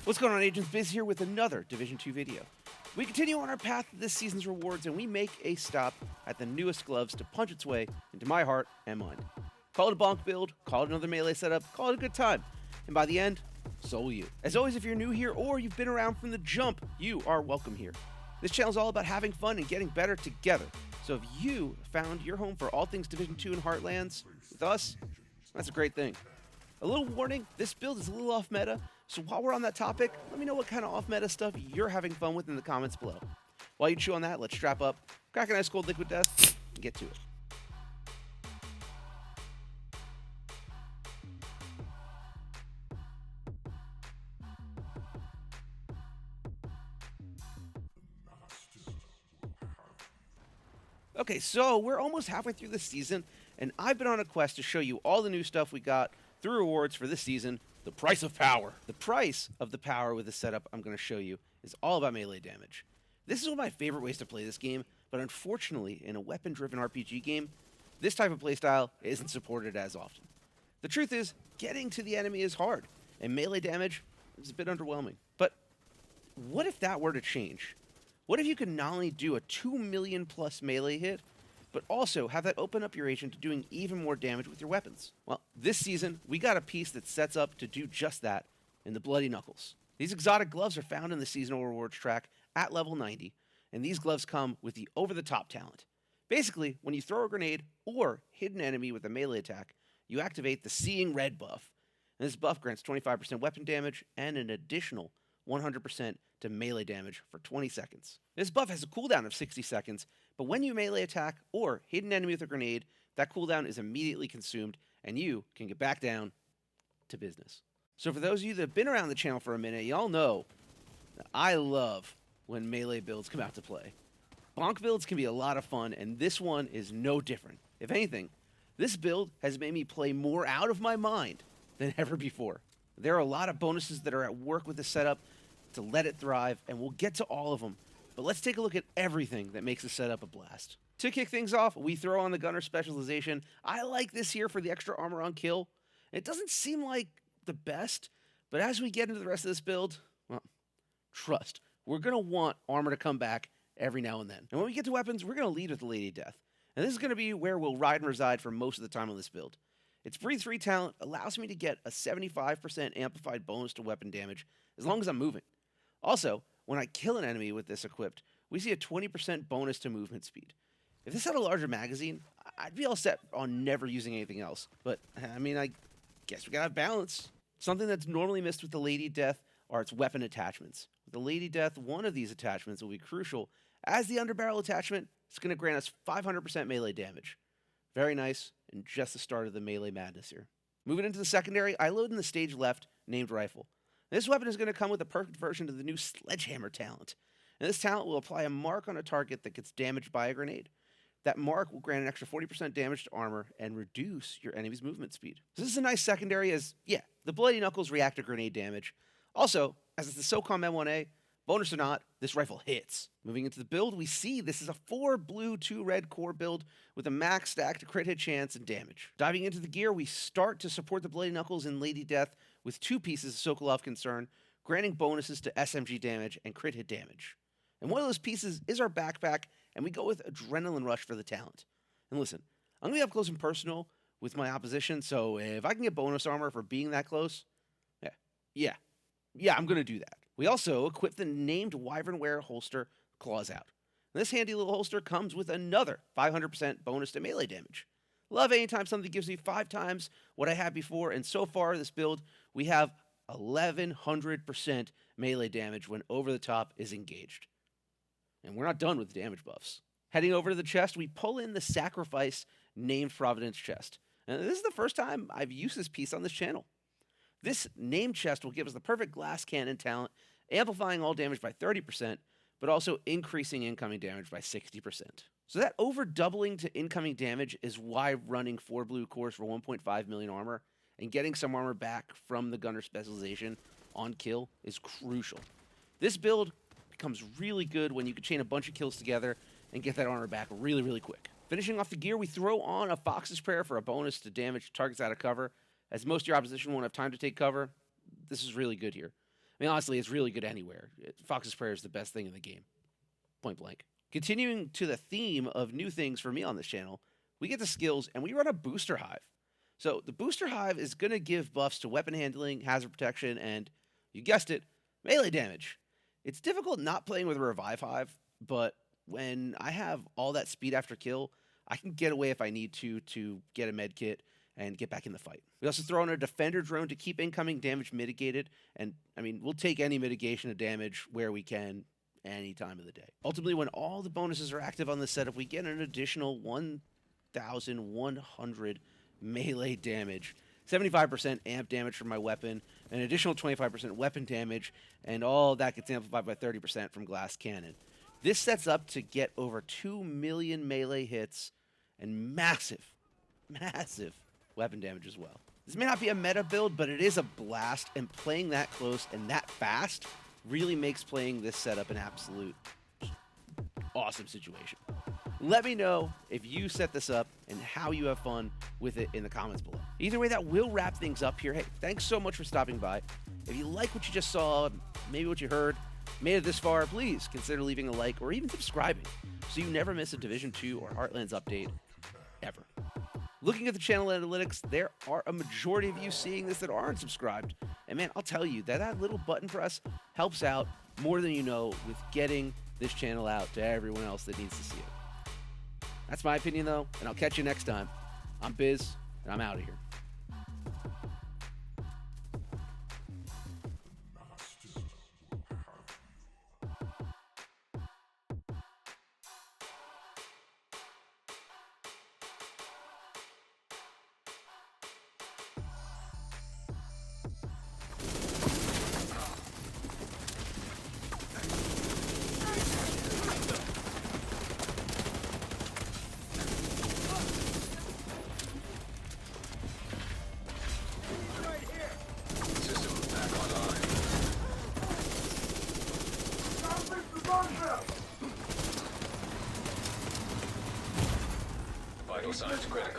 What's going on, Agents? Biz here with another Division 2 video. We continue on our path to this season's rewards, and we make a stop at the newest gloves to punch its way into my heart and mind. Call it a bonk build, call it another melee setup, call it a good time, and by the end, so will you. As always, if you're new here or you've been around from the jump, you are welcome here. This channel is all about having fun and getting better together. So if you found your home for all things Division 2 and Heartlands with us, that's a great thing. A little warning, this build is a little off meta, so while we're on that topic, let me know what kind of off meta stuff you're having fun with in the comments below. While you chew on that, let's strap up, crack an ice cold liquid death, and get to it. Okay, so we're almost halfway through the season, and I've been on a quest to show you all the new stuff we got through rewards for this season, the price of power. The price of the power with the setup I'm going to show you is all about melee damage. This is one of my favorite ways to play this game, but unfortunately, in a weapon-driven RPG game, this type of playstyle isn't supported as often. The truth is, getting to the enemy is hard, and melee damage is a bit underwhelming. But what if that were to change? What if you could not only do a 2 million plus melee hit, but also have that open up your agent to doing even more damage with your weapons? Well, this season, we got a piece that sets up to do just that in the Bloody Knuckles. These exotic gloves are found in the seasonal rewards track at level 90, and these gloves come with the over-the-top talent. Basically, when you throw a grenade or hit an enemy with a melee attack, you activate the Seeing Red buff. And this buff grants 25% weapon damage and an additional 100% to melee damage for 20 seconds. This buff has a cooldown of 60 seconds, but when you melee attack or hit an enemy with a grenade, that cooldown is immediately consumed, and you can get back down to business. So for those of you that have been around the channel for a minute, y'all know that I love when melee builds come out to play. Bonk builds can be a lot of fun, and this one is no different. If anything, this build has made me play more out of my mind than ever before. There are a lot of bonuses that are at work with the setup to let it thrive, and we'll get to all of them. But let's take a look at everything that makes the setup a blast. To kick things off, we throw on the Gunner specialization. I like this here for the extra armor on kill. It doesn't seem like the best, but as we get into the rest of this build, well, trust, we're going to want armor to come back every now and then. And when we get to weapons, we're going to lead with the Lady Death. And this is going to be where we'll ride and reside for most of the time on this build. Its Breathe 3 talent allows me to get a 75% amplified bonus to weapon damage as long as I'm moving. Also, when I kill an enemy with this equipped, we see a 20% bonus to movement speed. If this had a larger magazine, I'd be all set on never using anything else. But, I mean, I guess we gotta have balance. Something that's normally missed with the Lady Death are its weapon attachments. With the Lady Death, one of these attachments will be crucial, as the underbarrel attachment is going to grant us 500% melee damage. Very nice, and just the start of the melee madness here. Moving into the secondary, I load in the stage left, named Rifle. This weapon is going to come with a perfect version of the new Sledgehammer talent. And this talent will apply a mark on a target that gets damaged by a grenade. That mark will grant an extra 40% damage to armor and reduce your enemy's movement speed. So this is a nice secondary as, yeah, the Bloody Knuckles react to grenade damage. Also, as it's the SOCOM M1A, bonus or not, this rifle hits. Moving into the build, we see this is a 4 blue, 2 red core build with a max stack to crit hit chance and damage. Diving into the gear, we start to support the Bloody Knuckles and Lady Death with 2 pieces of Sokolov Concern, granting bonuses to SMG damage and crit hit damage. And one of those pieces is our backpack, and we go with Adrenaline Rush for the talent. And listen, I'm going to be up close and personal with my opposition, so if I can get bonus armor for being that close, yeah, I'm going to do that. We also equip the named Wyvernware holster, Claws Out. And this handy little holster comes with another 500% bonus to melee damage. Love anytime something gives me 5 times what I had before, and so far this build, we have 1100% melee damage when over the top is engaged. And we're not done with the damage buffs. Heading over to the chest, we pull in the Sacrifice named Providence chest. And this is the first time I've used this piece on this channel. This named chest will give us the perfect glass cannon talent, amplifying all damage by 30%, but also increasing incoming damage by 60%. So that over doubling to incoming damage is why running 4 blue cores for 1.5 million armor and getting some armor back from the Gunner specialization on kill is crucial. This build becomes really good when you can chain a bunch of kills together and get that armor back really, really quick. Finishing off the gear, we throw on a Fox's Prayer for a bonus to damage targets out of cover. As most of your opposition won't have time to take cover, this is really good here. I mean, honestly, it's really good anywhere. Fox's Prayer is the best thing in the game, point blank. Continuing to the theme of new things for me on this channel, we get the skills and we run a booster hive. So the booster hive is going to give buffs to weapon handling, hazard protection, and, you guessed it, melee damage. It's difficult not playing with a revive hive, but when I have all that speed after kill, I can get away if I need to get a med kit and get back in the fight. We also throw in a defender drone to keep incoming damage mitigated, and I mean, we'll take any mitigation of damage where we can, any time of the day. Ultimately, when all the bonuses are active on this setup, we get an additional 1,100 melee damage, 75% amp damage from my weapon, an additional 25% weapon damage, and all that gets amplified by 30% from glass cannon. This sets up to get over 2 million melee hits and massive weapon damage as well. This may not be a meta build, but it is a blast, and playing that close and that fast really makes playing this setup an absolute awesome situation. Let me know if you set this up and how you have fun with it in the comments below. Either way, that will wrap things up here. Hey, thanks so much for stopping by. If you like what you just saw, maybe what you heard, made it this far, please consider leaving a like or even subscribing so you never miss a Division 2 or Heartlands update ever. Looking at the channel analytics, there are a majority of you seeing this that aren't subscribed. And man, I'll tell you that little button press helps out more than you know with getting this channel out to everyone else that needs to see it. That's my opinion, though, and I'll catch you next time. I'm Biz, and I'm out of here. Vital signs critical.